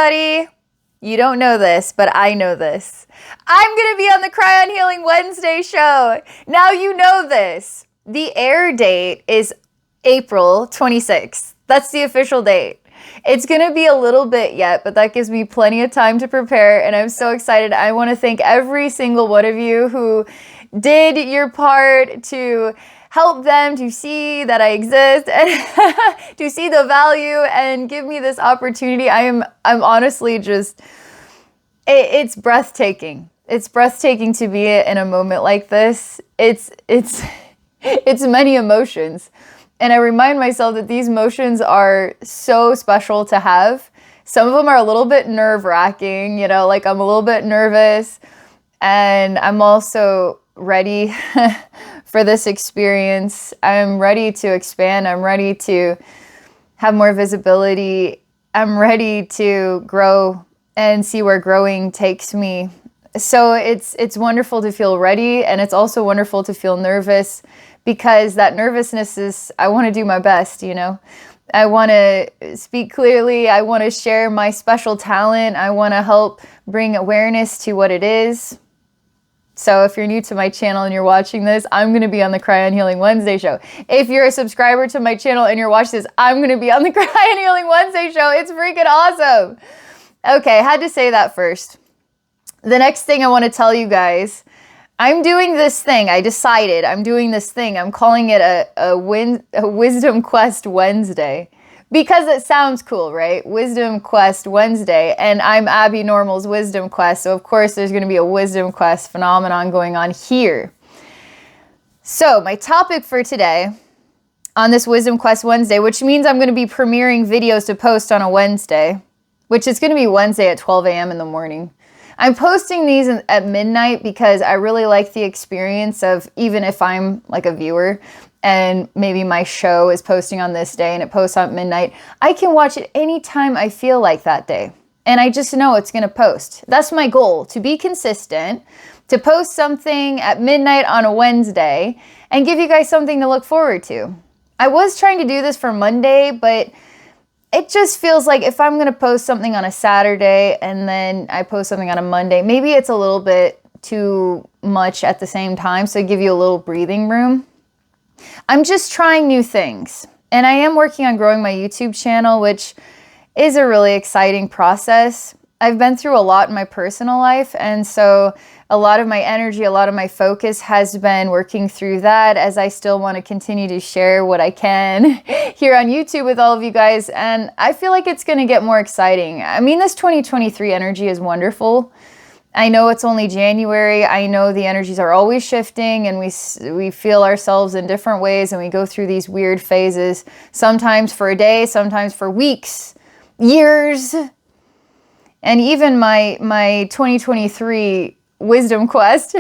everybody. You don't know this, but I know this. I'm going to be on the Cry on Healing Wednesday show. Now you know this. The air date is April 26th. That's the official date. It's going to be a little bit yet, but that gives me plenty of time to prepare, and I'm so excited. I want to thank every single one of you who did your part to help them to see that I exist and to see the value and give me this opportunity. I'm honestly just, it's breathtaking. It's breathtaking to be in a moment like this. It's many emotions. And I remind myself that these emotions are so special to have. Some of them are a little bit nerve-wracking, like I'm a little bit nervous, and I'm also ready for this experience. I'm ready to expand. I'm ready to have more visibility. I'm ready to grow and see where growing takes me. So it's wonderful to feel ready, and it's also wonderful to feel nervous, because that nervousness is, I want to do my best, I want to speak clearly. I want to share my special talent. I want to help bring awareness to what it is. So if you're new to my channel and you're watching this, I'm going to be on the Cry on Healing Wednesday show. If you're a subscriber to my channel and you're watching this, I'm going to be on the Cry on Healing Wednesday show. It's freaking awesome. Okay, I had to say that first. The next thing I want to tell you guys, I'm doing this thing. I decided I'm doing this thing. I'm calling it a Wisdom Quest Wednesday. Because it sounds cool, right? Wisdom Quest Wednesday. And I'm Abbey Normal's Wisdom Quest. So of course there's going to be a Wisdom Quest phenomenon going on here. So my topic for today on this Wisdom Quest Wednesday, which means I'm going to be premiering videos to post on a Wednesday, which is going to be Wednesday at 12 a.m. in the morning. I'm posting these at midnight because I really like the experience of, even if I'm like a viewer and maybe my show is posting on this day and it posts at midnight, I can watch it anytime I feel like that day. And I just know it's going to post. That's my goal, to be consistent, to post something at midnight on a Wednesday and give you guys something to look forward to. I was trying to do this for Monday, but it just feels like if I'm going to post something on a Saturday and then I post something on a Monday, maybe it's a little bit too much at the same time, so give you a little breathing room. I'm just trying new things. And I am working on growing my YouTube channel, which is a really exciting process. I've been through a lot in my personal life, and so a lot of my energy, a lot of my focus has been working through that, as I still want to continue to share what I can here on YouTube with all of you guys. And I feel like it's going to get more exciting. I mean, this 2023 energy is wonderful. I know it's only January. I know the energies are always shifting, and we feel ourselves in different ways, and we go through these weird phases, sometimes for a day, sometimes for weeks, years. And even my 2023 Wisdom Quest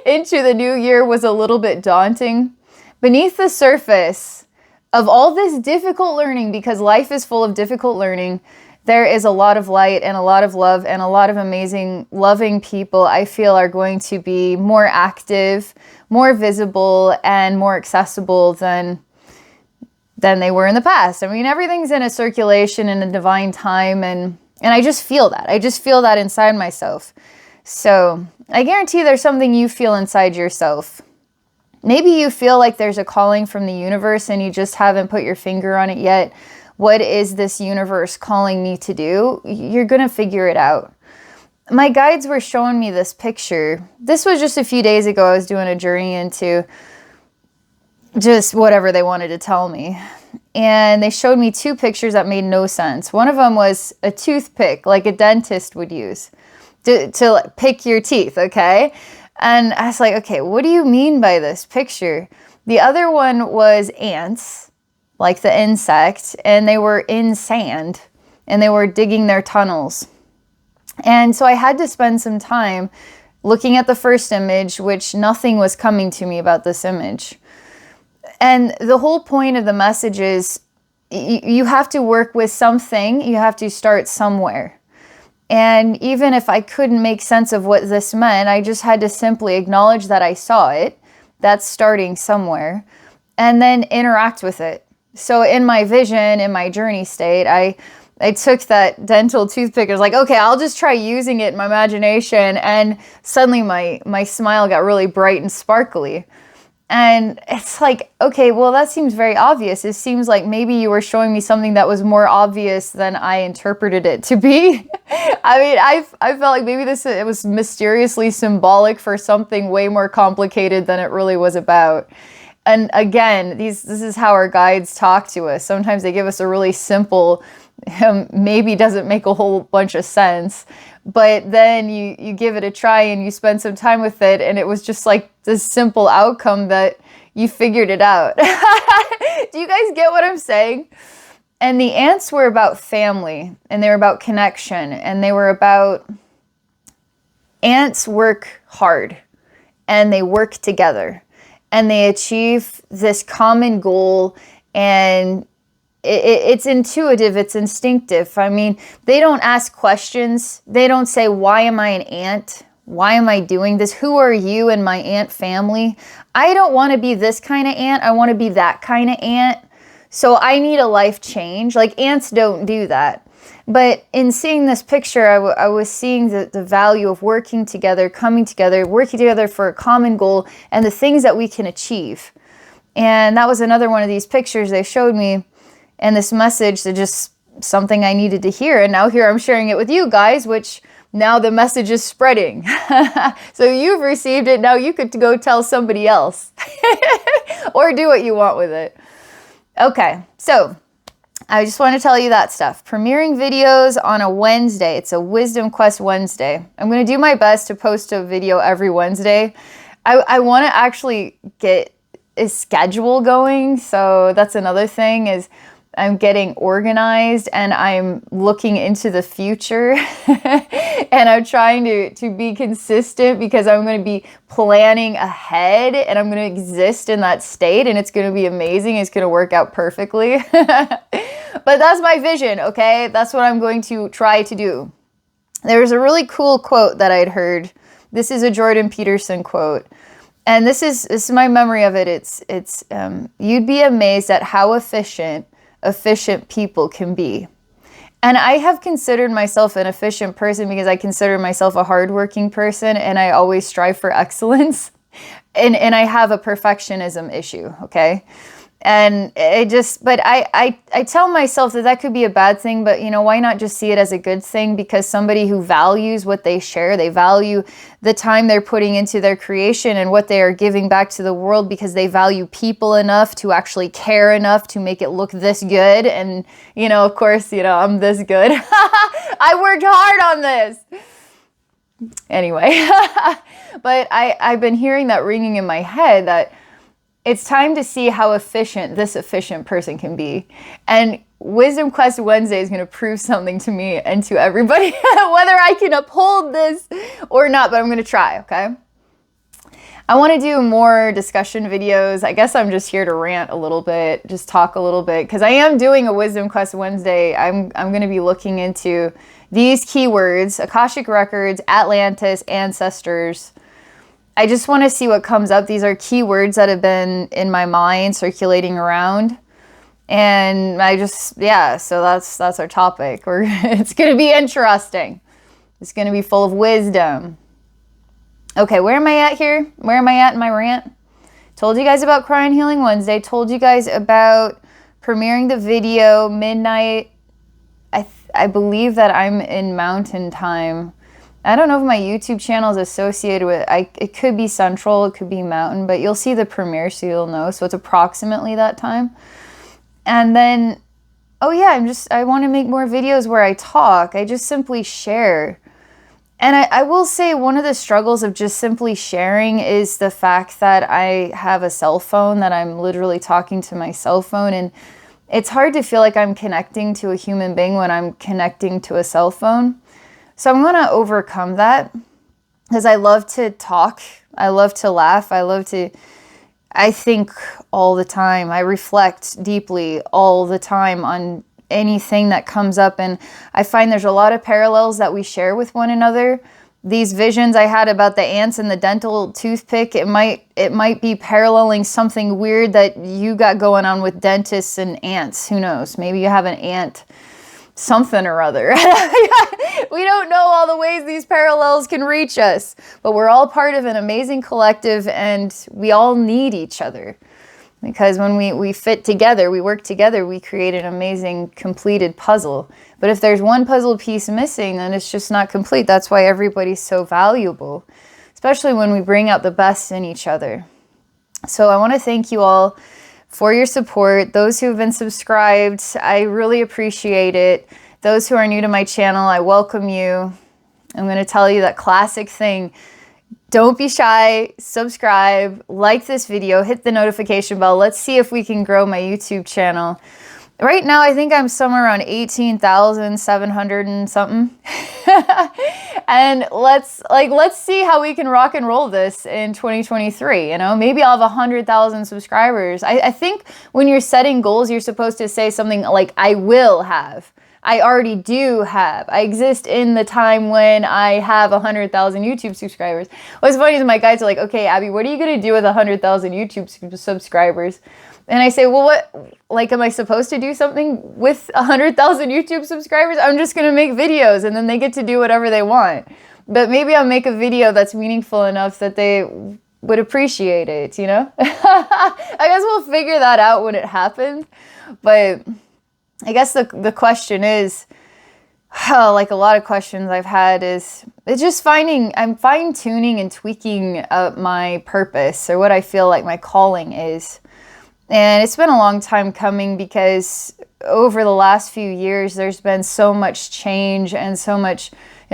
into the new year was a little bit daunting. Beneath the surface of all this difficult learning, because life is full of difficult learning, there is a lot of light and a lot of love and a lot of amazing, loving people I feel are going to be more active, more visible, and more accessible than they were in the past. I mean, everything's in a circulation in a divine time, and I just feel that. I just feel that inside myself. So I guarantee there's something you feel inside yourself. Maybe you feel like there's a calling from the universe and you just haven't put your finger on it yet. What is this universe calling me to do? You're going to figure it out. My guides were showing me this picture. This was just a few days ago. I was doing a journey into just whatever they wanted to tell me. And they showed me two pictures that made no sense. One of them was a toothpick, like a dentist would use to pick your teeth, okay? And I was like, okay, what do you mean by this picture? The other one was ants, like the insect, and they were in sand, and they were digging their tunnels. And so I had to spend some time looking at the first image, which nothing was coming to me about this image. And the whole point of the message is you have to work with something. You have to start somewhere. And even if I couldn't make sense of what this meant, I just had to simply acknowledge that I saw it. That's starting somewhere. And then interact with it. So in my vision, in my journey state, I took that dental toothpick. I was like, okay, I'll just try using it in my imagination. And suddenly my smile got really bright and sparkly. And it's like, okay, well, that seems very obvious. It seems like maybe you were showing me something that was more obvious than I interpreted it to be. I mean, I felt like maybe it was mysteriously symbolic for something way more complicated than it really was about. And again, this is how our guides talk to us. Sometimes they give us a really simple, maybe doesn't make a whole bunch of sense, but then you give it a try and you spend some time with it, and it was just like this simple outcome that you figured it out. Do you guys get what I'm saying? And the ants were about family, and they were about connection, and they were about ants work hard, and they work together, and they achieve this common goal, and it's intuitive, it's instinctive. I mean, they don't ask questions. They don't say, why am I an ant? Why am I doing this? Who are you in my ant family? I don't want to be this kind of ant. I want to be that kind of ant. So I need a life change. Like, ants don't do that. But in seeing this picture, I was seeing the value of working together, coming together, working together for a common goal and the things that we can achieve. And that was another one of these pictures they showed me. And this message is just something I needed to hear. And now here I'm sharing it with you guys, which now the message is spreading. So you've received it. Now you could go tell somebody else or do what you want with it. Okay, so I just want to tell you that stuff. Premiering videos on a Wednesday. It's a Wisdom Quest Wednesday. I'm going to do my best to post a video every Wednesday. I want to actually get a schedule going. So that's another thing, is I'm getting organized and I'm looking into the future and I'm trying to be consistent, because I'm going to be planning ahead and I'm going to exist in that state, and it's going to be amazing. It's going to work out perfectly. But that's my vision, okay? That's what I'm going to try to do. There's a really cool quote that I'd heard. This is a Jordan Peterson quote. And this is my memory of it. It's you'd be amazed at how efficient people can be. And I have considered myself an efficient person because I consider myself a hardworking person, and I always strive for excellence. And I have a perfectionism issue, okay? And but I tell myself that could be a bad thing, but you know, why not just see it as a good thing? Because somebody who values what they share, they value the time they're putting into their creation and what they are giving back to the world, because they value people enough to actually care enough to make it look this good. And, you know, of course, you know, I'm this good. I worked hard on this. Anyway, but I've been hearing that ringing in my head that it's time to see how efficient this efficient person can be. And Wisdom Quest Wednesday is going to prove something to me and to everybody, whether I can uphold this or not, but I'm going to try, okay? I want to do more discussion videos. I guess I'm just here to rant a little bit, just talk a little bit, because I am doing a Wisdom Quest Wednesday. I'm going to be looking into these keywords: Akashic Records, Atlantis, Ancestors. I just want to see what comes up. These are keywords that have been in my mind circulating around. And I just, yeah, so that's our topic. It's going to be interesting. It's going to be full of wisdom. Okay, where am I at here? Where am I at in my rant? Told you guys about Cry and Healing Wednesday. Told you guys about premiering the video midnight. I believe that I'm in Mountain Time. I don't know if my YouTube channel is associated with it. Could be Central, it could be Mountain, but you'll see the premiere, so you'll know. So it's approximately that time. And then, oh yeah, I want to make more videos where I talk. I just simply share. And I will say one of the struggles of just simply sharing is the fact that I have a cell phone, that I'm literally talking to my cell phone. And it's hard to feel like I'm connecting to a human being when I'm connecting to a cell phone. So I'm going to overcome that, because I love to talk. I love to laugh. I think all the time. I reflect deeply all the time on anything that comes up. And I find there's a lot of parallels that we share with one another. These visions I had about the ants and the dental toothpick, it might be paralleling something weird that you got going on with dentists and ants. Who knows? Maybe you have an ant something or other. We don't know all the ways these parallels can reach us, but we're all part of an amazing collective, and we all need each other. Because when we fit together, we work together, we create an amazing completed puzzle. But if there's one puzzle piece missing, then it's just not complete. That's why everybody's so valuable, especially when we bring out the best in each other. So I want to thank you all for your support. Those who have been subscribed, I really appreciate it. Those who are new to my channel, I welcome you. I'm going to tell you that classic thing. Don't be shy, subscribe, like this video, hit the notification bell. Let's see if we can grow my YouTube channel. Right now, I think I'm somewhere around 18,700 and something. And let's see how we can rock and roll this in 2023. You know, maybe I'll have 100,000 subscribers. I think when you're setting goals, you're supposed to say something like, I will have. I already do have. I exist in the time when I have 100,000 YouTube subscribers. What's funny is my guides are like, okay, Abby, what are you going to do with 100,000 YouTube subscribers? And I say, well, what, like, am I supposed to do something with 100,000 YouTube subscribers? I'm just going to make videos and then they get to do whatever they want. But maybe I'll make a video that's meaningful enough that they would appreciate it, you know? I guess we'll figure that out when it happens. But I guess the question is, like a lot of questions I've had, is it's just I'm fine-tuning and tweaking up my purpose, or what I feel like my calling is. And it's been a long time coming, because over the last few years, there's been so much change and so much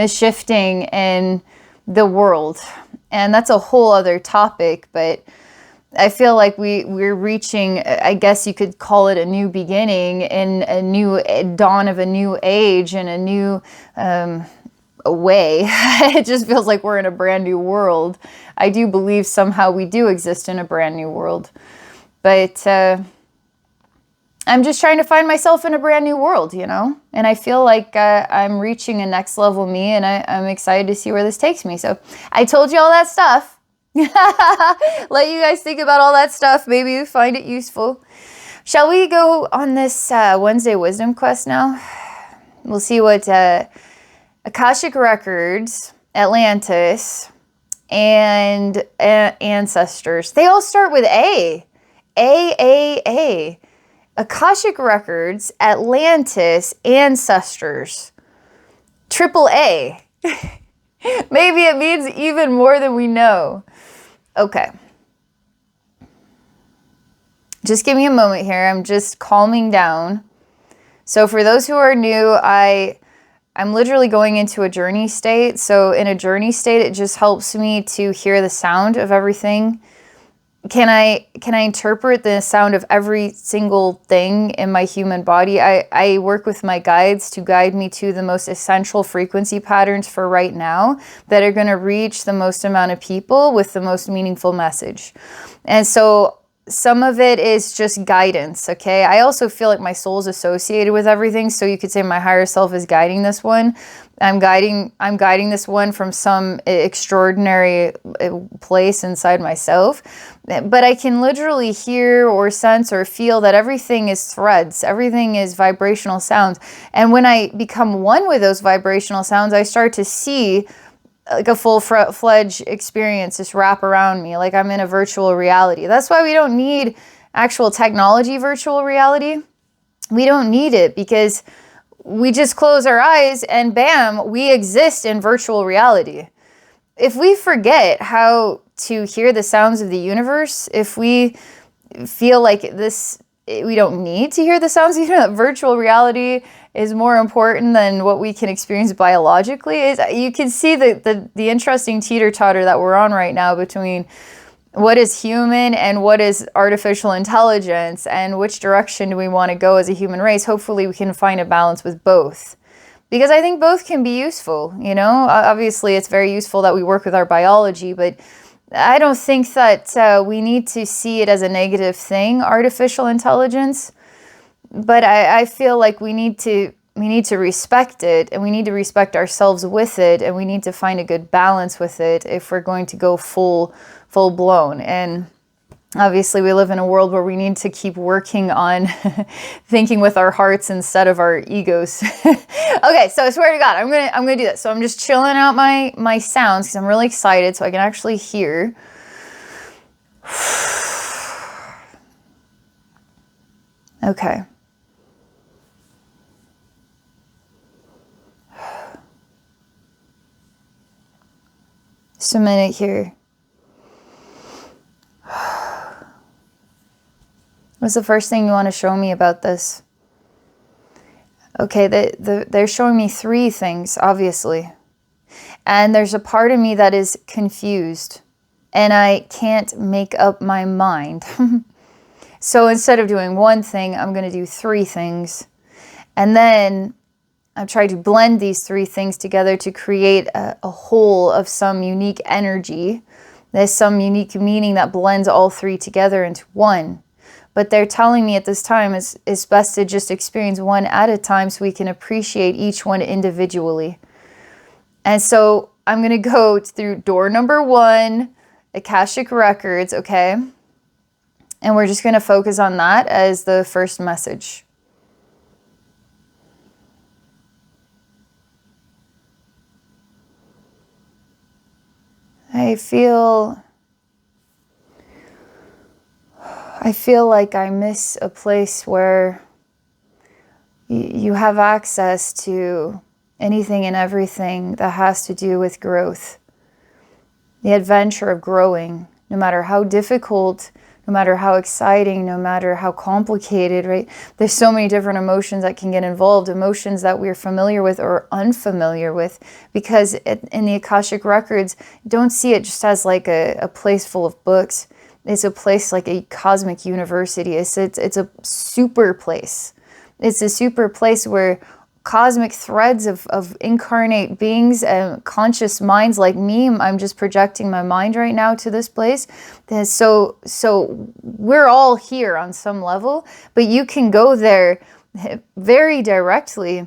shifting in the world. And that's a whole other topic, but I feel like we're reaching, I guess you could call it a new beginning, in a new dawn of a new age, and a new way. It just feels like we're in a brand new world. I do believe somehow we do exist in a brand new world. But I'm just trying to find myself in a brand new world, you know? And I feel like I'm reaching a next level me, and I'm excited to see where this takes me. So I told you all that stuff. Let you guys think about all that stuff. Maybe you find it useful. Shall we go on this Wednesday wisdom quest now? We'll see what Akashic Records, Atlantis, and ancestors. They all start with A. A. Akashic Records, Atlantis, ancestors. Triple A. Maybe it means even more than we know. Okay. Just give me a moment here. I'm just calming down. So for those who are new, I'm literally going into a journey state. So in a journey state, it just helps me to hear the sound of everything. Can I interpret the sound of every single thing in my human body? I work with my guides to guide me to the most essential frequency patterns for right now that are going to reach the most amount of people with the most meaningful message. And so some of it is just guidance, okay? I also feel like my soul is associated with everything, so you could say my higher self is guiding this one. I'm guiding this one from some extraordinary place inside myself. But I can literally hear or sense or feel that everything is threads. Everything is vibrational sounds. And when I become one with those vibrational sounds, I start to see like a full-fledged experience just wrap around me, like I'm in a virtual reality. That's why we don't need actual technology virtual reality. We don't need it, because we just close our eyes and bam, we exist in virtual reality. If we forget how to hear the sounds of the universe, if we feel like we don't need to hear the sounds, virtual reality is more important than what we can experience biologically. You can see the interesting teeter-totter that we're on right now between what is human and what is artificial intelligence, and which direction do we want to go as a human race. Hopefully we can find a balance with both, because I think both can be useful. You know, obviously it's very useful that we work with our biology, but I don't think that we need to see it as a negative thing, artificial intelligence. But I feel like we need to respect it, and we need to respect ourselves with it, and we need to find a good balance with it if we're going to go full blown. And Obviously, we live in a world where we need to keep working on thinking with our hearts instead of our egos. Okay, so I swear to God, I'm gonna do that. So I'm just chilling out my sounds because I'm really excited, so I can actually hear. Okay. Just a minute here. What's the first thing you want to show me about this? Okay, they're showing me 3 things, obviously. And there's a part of me that is confused. And I can't make up my mind. So instead of doing 1 thing, I'm going to do 3 things. And then I'm trying to blend these 3 things together to create a whole of some unique energy. There's some unique meaning that blends all 3 together into one. But they're telling me at this time it's best to just experience one at a time so we can appreciate each one individually. And so I'm going to go through door number 1, Akashic Records, okay? And we're just going to focus on that as the first message. I feel like I miss a place where you have access to anything and everything that has to do with growth. The adventure of growing, no matter how difficult, no matter how exciting, no matter how complicated, right? There's so many different emotions that can get involved, emotions that we're familiar with or unfamiliar with, because in the Akashic Records, don't see it just as like a place full of books. It's a place like a cosmic university. It's a super place. It's a super place where cosmic threads of incarnate beings and conscious minds like me, I'm just projecting my mind right now to this place. So we're all here on some level, but you can go there very directly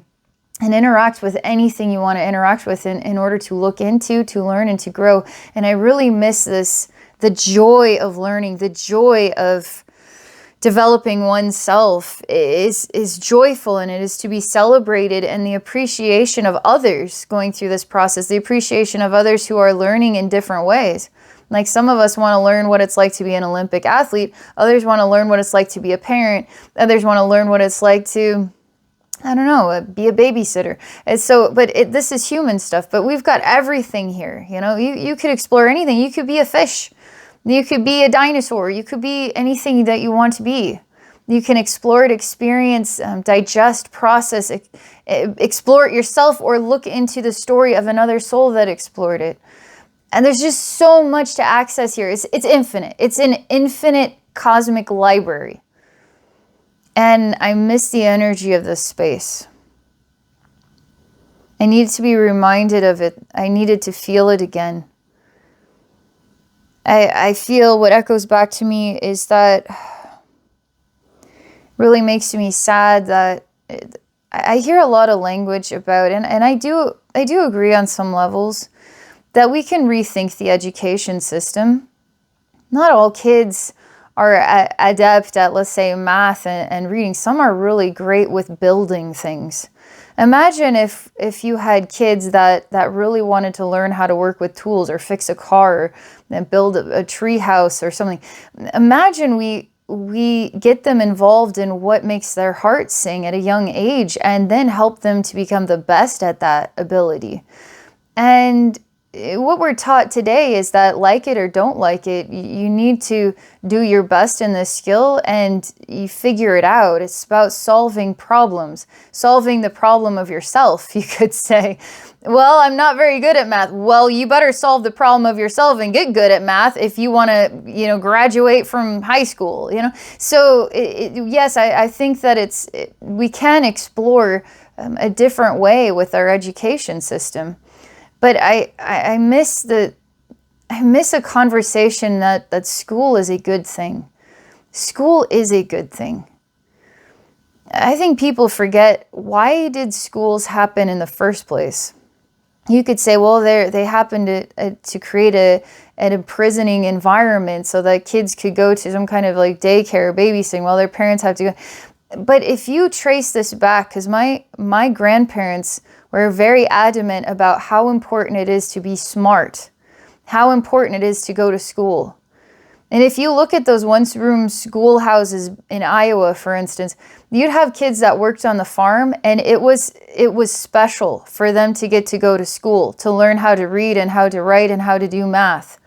and interact with anything you want to interact with in order to look into, to learn, and to grow. And I really miss this, the joy of learning, the joy of developing oneself is joyful, and it is to be celebrated, and the appreciation of others going through this process, the appreciation of others who are learning in different ways. Like some of us want to learn what it's like to be an Olympic athlete. Others want to learn what it's like to be a parent. Others want to learn what it's like to, I don't know, be a babysitter. And so, but this is human stuff, but we've got everything here. You know, you could explore anything. You could be a fish. You could be a dinosaur. You could be anything that you want to be. You can explore it, experience, digest, process, explore it yourself, or look into the story of another soul that explored it. And there's just so much to access here. It's infinite. It's an infinite cosmic library. And I miss the energy of this space. I needed to be reminded of it. I needed to feel it again. I feel what echoes back to me is that really makes me sad that I hear a lot of language about, and I do agree on some levels, that we can rethink the education system. Not all kids are adept at, let's say, math and reading. Some are really great with building things. Imagine if you had kids that really wanted to learn how to work with tools or fix a car and build a tree house or something. Imagine we get them involved in what makes their heart sing at a young age, and then help them to become the best at that ability. And what we're taught today is that, like it or don't like it, you need to do your best in this skill and you figure it out. It's about solving problems, solving the problem of yourself. You could say, well, I'm not very good at math. Well, you better solve the problem of yourself and get good at math if you want to, graduate from high school, So yes, I think that we can explore a different way with our education system. But I miss a conversation that school is a good thing. School is a good thing. I think people forget, why did schools happen in the first place? You could say, well, they happened to create an imprisoning environment so that kids could go to some kind of like daycare or babysitting while their parents have to go. But if you trace this back, because my grandparents were very adamant about how important it is to be smart, how important it is to go to school. And if you look at those one-room schoolhouses in Iowa, for instance, you'd have kids that worked on the farm, and it was special for them to get to go to school, to learn how to read and how to write and how to do math.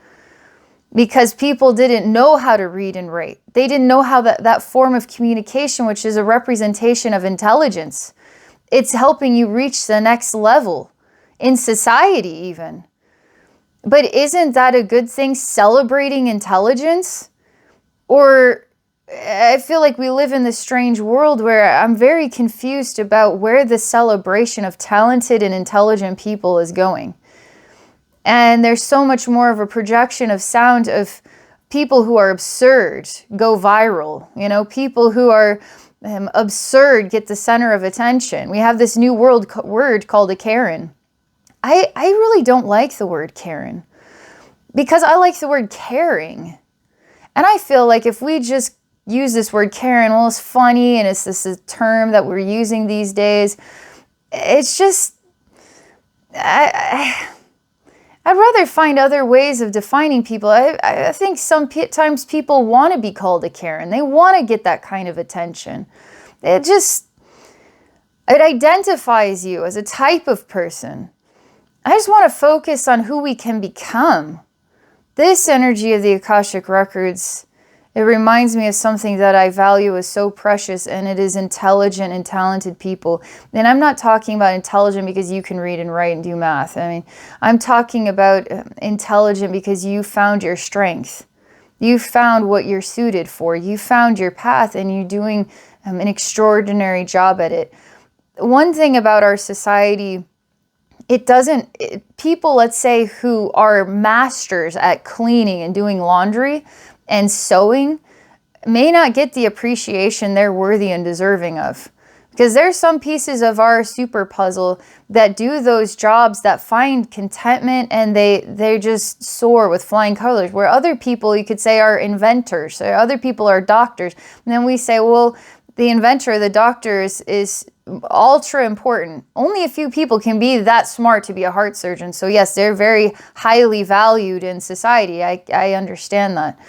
Because people didn't know how to read and write. They didn't know how that form of communication, which is a representation of intelligence, it's helping you reach the next level in society even. But isn't that a good thing, celebrating intelligence? Or I feel like we live in this strange world where I'm very confused about where the celebration of talented and intelligent people is going. And there's so much more of a projection of sound of people who are absurd go viral. You know, people who are absurd get the center of attention. We have this new word called a Karen. I really don't like the word Karen because I like the word caring. And I feel like if we just use this word Karen, well, it's funny and it's this term that we're using these days. It's just, I'd rather find other ways of defining people. I think sometimes people want to be called a Karen. They want to get that kind of attention. It identifies you as a type of person. I just want to focus on who we can become. This energy of the Akashic Records, it reminds me of something that I value as so precious, and it is intelligent and talented people. And I'm not talking about intelligent because you can read and write and do math. I mean, I'm talking about intelligent because you found your strength. You found what you're suited for. You found your path, and you're doing an extraordinary job at it. One thing about our society, people, let's say, who are masters at cleaning and doing laundry and sewing may not get the appreciation they're worthy and deserving of. Because there's some pieces of our super puzzle that do those jobs that find contentment and they just soar with flying colors, where other people, you could say, are inventors, or other people are doctors. And then we say, well, the inventor, the doctor is ultra important. Only a few people can be that smart to be a heart surgeon. So yes, they're very highly valued in society. I understand that.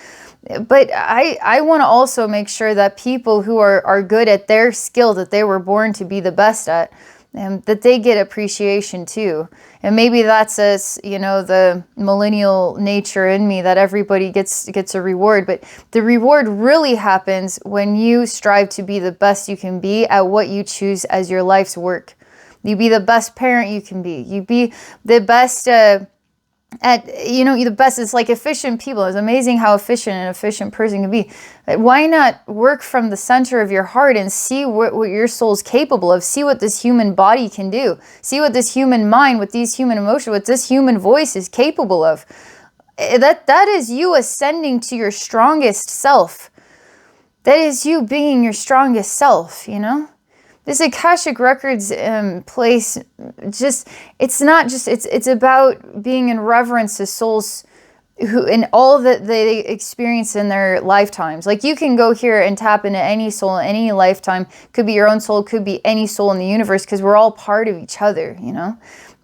But I want to also make sure that people who are good at their skill that they were born to be the best at, that they get appreciation too. And maybe that's the millennial nature in me, that everybody gets a reward. But the reward really happens when you strive to be the best you can be at what you choose as your life's work. You be the best parent you can be. You be the best the best. It's like efficient people. It's amazing how efficient an efficient person can be. Why not work from the center of your heart and see what your soul's capable of? See what this human body can do. See what this human mind, what these human emotions, what this human voice is capable of. That is you ascending to your strongest self. That is you being your strongest self, you know? This Akashic Records place, it's about being in reverence to souls who, in all that they experience in their lifetimes. Like, you can go here and tap into any soul in any lifetime. Could be your own soul, could be any soul in the universe, because we're all part of each other, you know?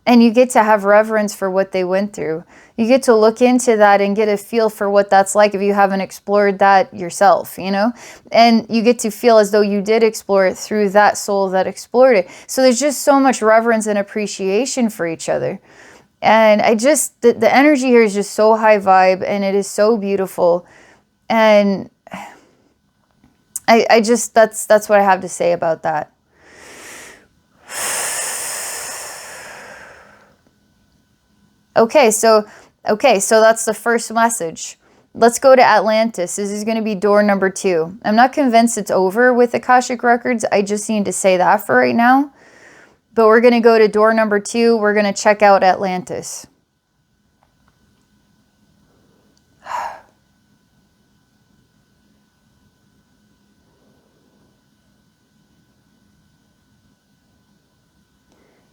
And you get to have reverence for what they went through. You get to look into that and get a feel for what that's like if you haven't explored that yourself, you know? And you get to feel as though you did explore it through that soul that explored it. So there's just so much reverence and appreciation for each other. And the energy here is just so high vibe, and it is so beautiful. And that's what I have to say about that. Okay, so that's the first message. Let's go to Atlantis. This is going to be door number 2. I'm not convinced it's over with Akashic Records. I just need to say that for right now. But we're going to go to door number 2. We're going to check out Atlantis.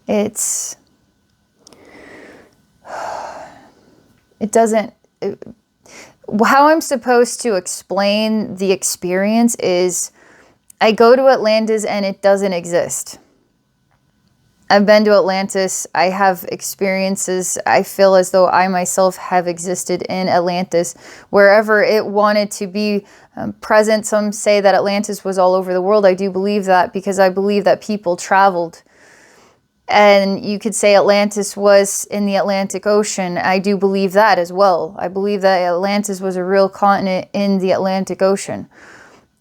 It how I'm supposed to explain the experience is I go to Atlantis and it doesn't exist. I've been to Atlantis. I have experiences. I feel as though I myself have existed in Atlantis, wherever it wanted to be present. Some say that Atlantis was all over the world. I do believe that because I believe that people traveled. And you could say Atlantis was in the Atlantic Ocean. I do believe that as well. I believe that Atlantis was a real continent in the Atlantic Ocean.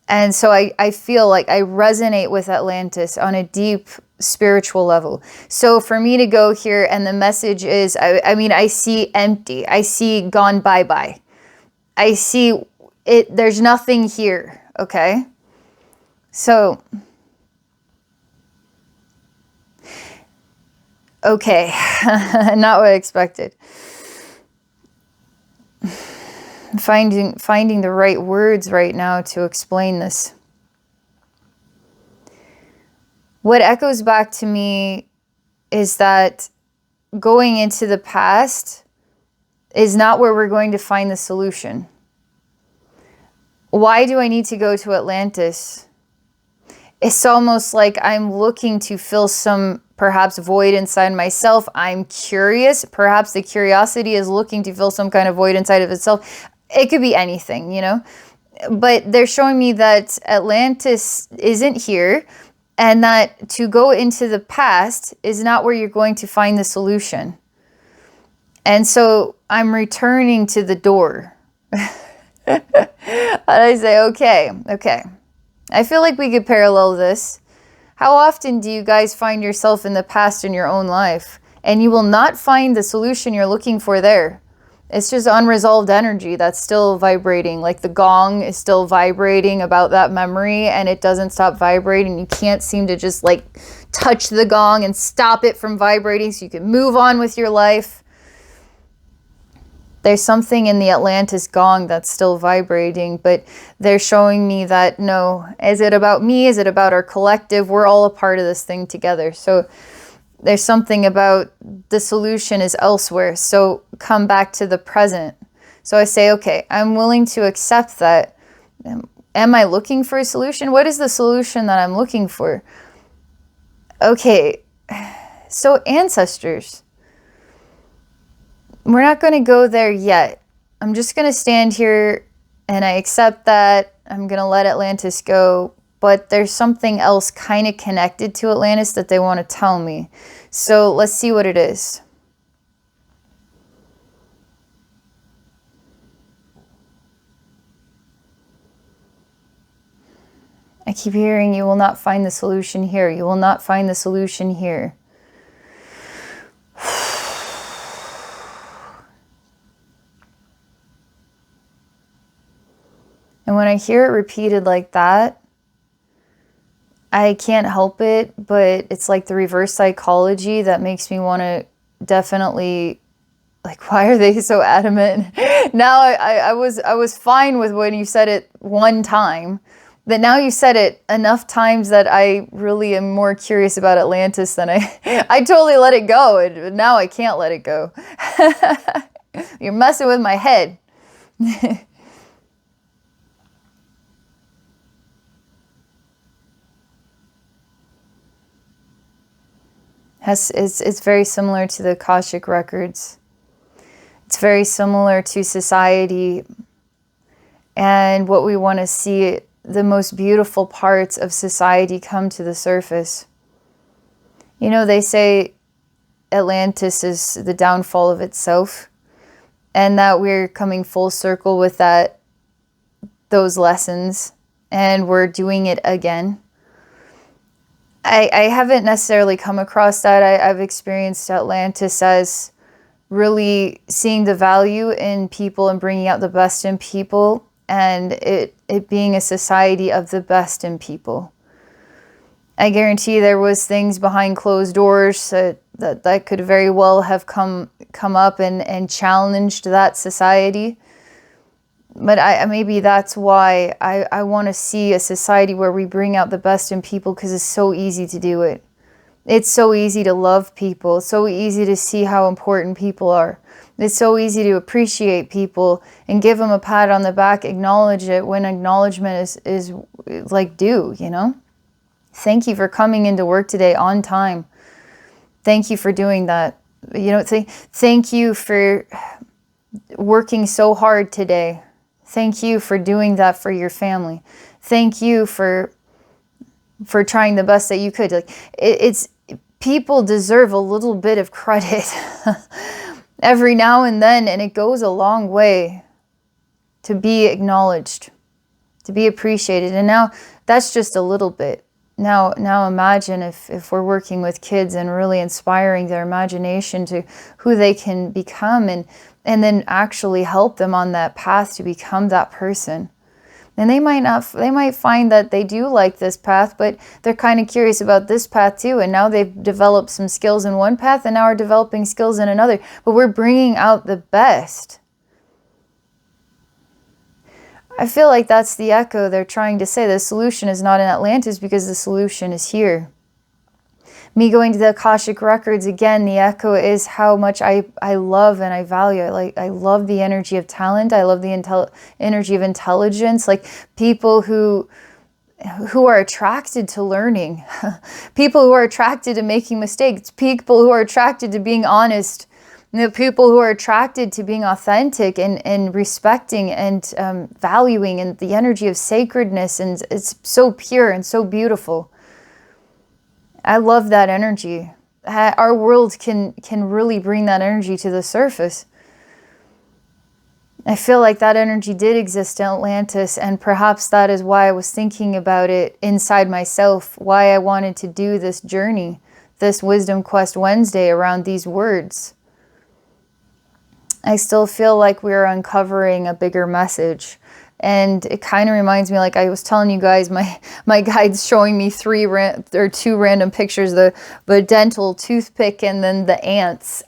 And so I feel like I resonate with Atlantis on a deep spiritual level. So for me to go here and the message is, I mean, I see empty. I see gone bye-bye. I see it. There's nothing here. Okay. So, okay. Not what I expected. Finding the right words right now to explain this. What echoes back to me is that going into the past is not where we're going to find the solution. Why do I need to go to Atlantis? It's almost like I'm looking to fill some perhaps void inside myself. I'm curious. Perhaps the curiosity is looking to fill some kind of void inside of itself. It could be anything, you know, but they're showing me that Atlantis isn't here and that to go into the past is not where you're going to find the solution. And so I'm returning to the door. And I say, okay. I feel like we could parallel this. How often do you guys find yourself in the past in your own life and you will not find the solution you're looking for there? It's just unresolved energy that's still vibrating. Like the gong is still vibrating about that memory and it doesn't stop vibrating. You can't seem to just like touch the gong and stop it from vibrating so you can move on with your life. There's something in the Atlantis gong that's still vibrating, but they're showing me that no, is it about me? Is it about our collective? We're all a part of this thing together. So there's something about the solution is elsewhere. So come back to the present. So I say, okay, I'm willing to accept that. Am I looking for a solution? What is the solution that I'm looking for? Okay, so ancestors. We're not going to go there yet. I'm just going to stand here and I accept that. I'm going to let Atlantis go. But there's something else kind of connected to Atlantis that they want to tell me. So let's see what it is. I keep hearing you will not find the solution here. You will not find the solution here. And when I hear it repeated like that, I can't help it, but it's like the reverse psychology that makes me want to definitely, like, why are they so adamant? Now I was fine with when you said it one time, but now you said it enough times that I really am more curious about Atlantis than I totally let it go, and now I can't let it go. You're messing with my head. It's very similar to the Akashic records. It's very similar to society and what we want to see, the most beautiful parts of society come to the surface. You know, they say Atlantis is the downfall of itself and that we're coming full circle with those lessons and we're doing it again. I haven't necessarily come across that. I've experienced Atlantis as really seeing the value in people and bringing out the best in people, and it being a society of the best in people. I guarantee there was things behind closed doors that could very well have come up and challenged that society. But maybe that's why I want to see a society where we bring out the best in people, because it's so easy to do it. It's so easy to love people. It's so easy to see how important people are. It's so easy to appreciate people and give them a pat on the back, acknowledge it when acknowledgement is like due, you know? Thank you for coming into work today on time. Thank you for doing that. You know, thank you for working so hard today. Thank you for doing that for your family. Thank you for trying the best that you could. Like it's people deserve a little bit of credit every now and then, and it goes a long way to be acknowledged, to be appreciated. And now that's just a little bit. Now imagine if we're working with kids and really inspiring their imagination to who they can become, and then actually help them on that path to become that person. And they might find that they do like this path, but they're kind of curious about this path too. And now they've developed some skills in one path and now are developing skills in another. But we're bringing out the best. I feel like that's the echo they're trying to say. The solution is not in Atlantis because the solution is here. Me going to the Akashic records again, the echo is how much I love and I value. I love the energy of talent. I love the energy of intelligence. Like people who are attracted to learning, people who are attracted to making mistakes, people who are attracted to being honest, the people who are attracted to being authentic and respecting and valuing, and the energy of sacredness, and it's so pure and so beautiful. I love that energy. Our world can really bring that energy to the surface. I feel like that energy did exist in Atlantis, and perhaps that is why I was thinking about it inside myself, why I wanted to do this journey, this Wisdom Quest Wednesday around these words. I still feel like we're uncovering a bigger message. And it kind of reminds me, like I was telling you guys, my guide's showing me two random pictures, the dental toothpick and then the ants.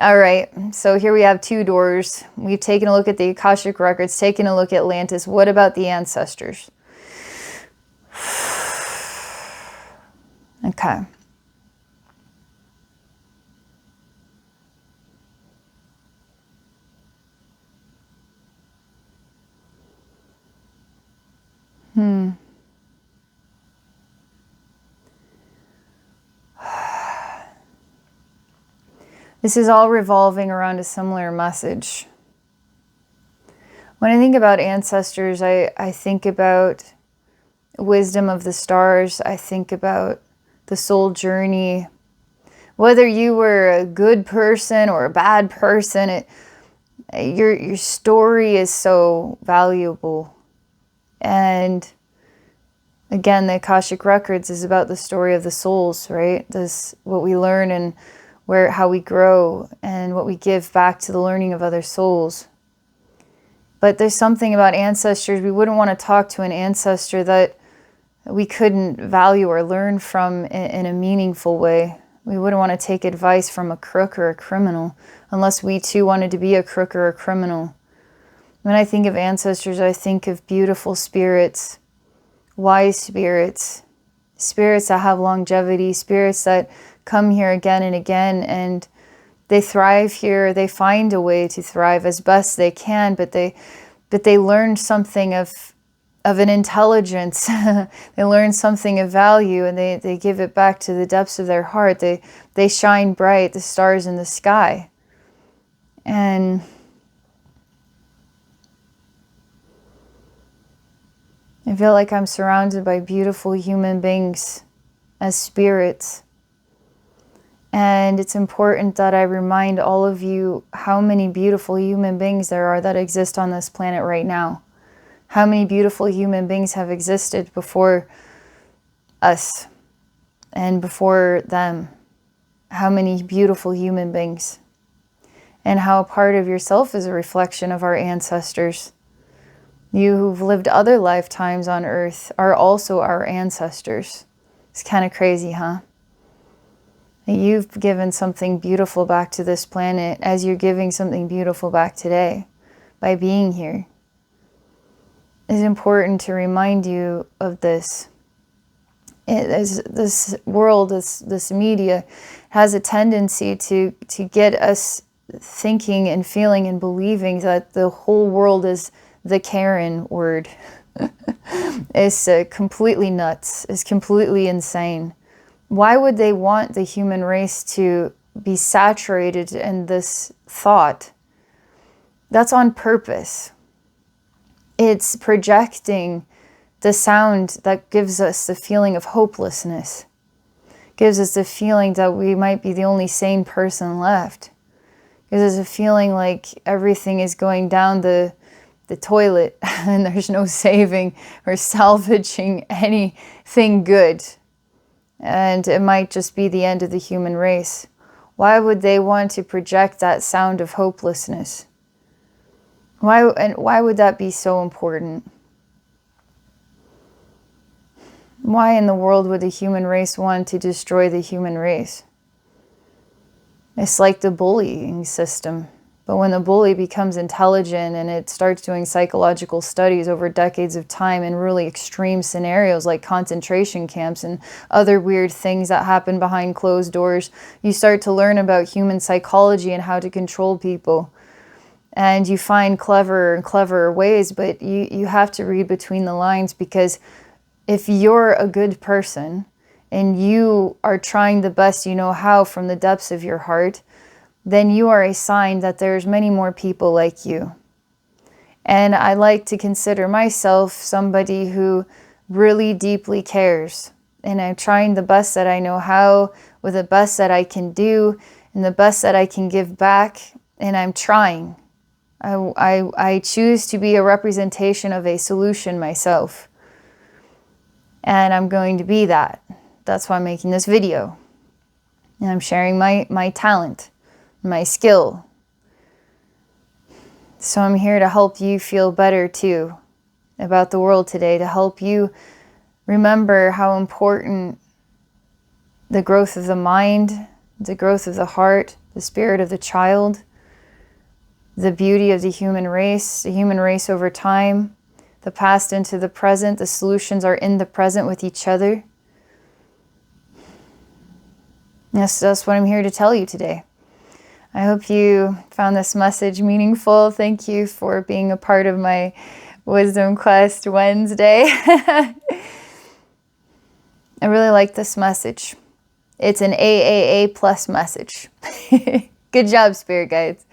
All right, so here we have two doors. We've taken a look at the Akashic records, taken a look at Atlantis. What about the ancestors? Okay. This is all revolving around a similar message. When I think about ancestors, I think about wisdom of the stars. I think about the soul journey. Whether you were a good person or a bad person, your story is so valuable. And again, the Akashic Records is about the story of the souls, right? This what we learn and how we grow and what we give back to the learning of other souls. But there's something about ancestors. We wouldn't want to talk to an ancestor that we couldn't value or learn from in a meaningful way. We wouldn't want to take advice from a crook or a criminal unless we too wanted to be a crook or a criminal. When I think of ancestors, I think of beautiful spirits, wise spirits, spirits that have longevity, spirits that come here again and again, and they thrive here. They find a way to thrive as best they can, but they learn something of an intelligence. They learn something of value, and they give it back to the depths of their heart. They shine bright, the stars in the sky. And I feel like I'm surrounded by beautiful human beings as spirits. And it's important that I remind all of you how many beautiful human beings there are that exist on this planet right now. How many beautiful human beings have existed before us and before them. How many beautiful human beings. And how a part of yourself is a reflection of our ancestors. You who've lived other lifetimes on Earth are also our ancestors. It's kind of crazy, huh? You've given something beautiful back to this planet as you're giving something beautiful back today by being here. It's important to remind you of this. This world, this media has a tendency to get us thinking and feeling and believing that the whole world is the Karen word. It's completely nuts. It's completely insane. Why would they want the human race to be saturated in this thought? That's on purpose. It's projecting the sound that gives us the feeling of hopelessness, gives us the feeling that we might be the only sane person left, gives us a feeling like everything is going down the toilet and there's no saving or salvaging anything good. And it might just be the end of the human race. Why would they want to project that sound of hopelessness? Why would that be so important? Why in the world would the human race want to destroy the human race? It's like the bullying system. But when the bully becomes intelligent and it starts doing psychological studies over decades of time in really extreme scenarios like concentration camps and other weird things that happen behind closed doors, you start to learn about human psychology and how to control people. And you find cleverer and cleverer ways, but you have to read between the lines, because if you're a good person and you are trying the best you know how from the depths of your heart, then you are a sign that there's many more people like you. And I like to consider myself somebody who really deeply cares. And I'm trying the best that I know how, with the best that I can do, and the best that I can give back. And I'm trying. I choose to be a representation of a solution myself. And I'm going to be that. That's why I'm making this video. And I'm sharing my talent, my skill. So I'm here to help you feel better too about the world today, to help you remember how important the growth of the mind, the growth of the heart, the spirit of the child, the beauty of the human race over time, the past into the present. The solutions are in the present with each other. That's what I'm here to tell you today. I hope you found this message meaningful. Thank you for being a part of my Wisdom Quest Wednesday. I really like this message. It's an AAA plus message. Good job, Spirit Guides.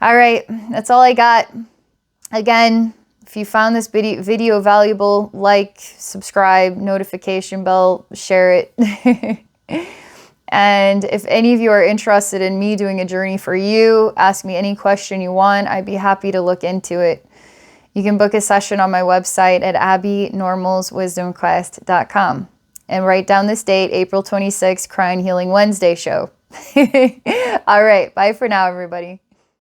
All right, that's all I got. Again, if you found this video valuable, like, subscribe, notification bell, share it. And if any of you are interested in me doing a journey for you, ask me any question you want. I'd be happy to look into it. You can book a session on my website at abbeynormalswisdomquest.com. And write down this date, April 26th, Cry and Healing Wednesday show. All right, bye for now, everybody.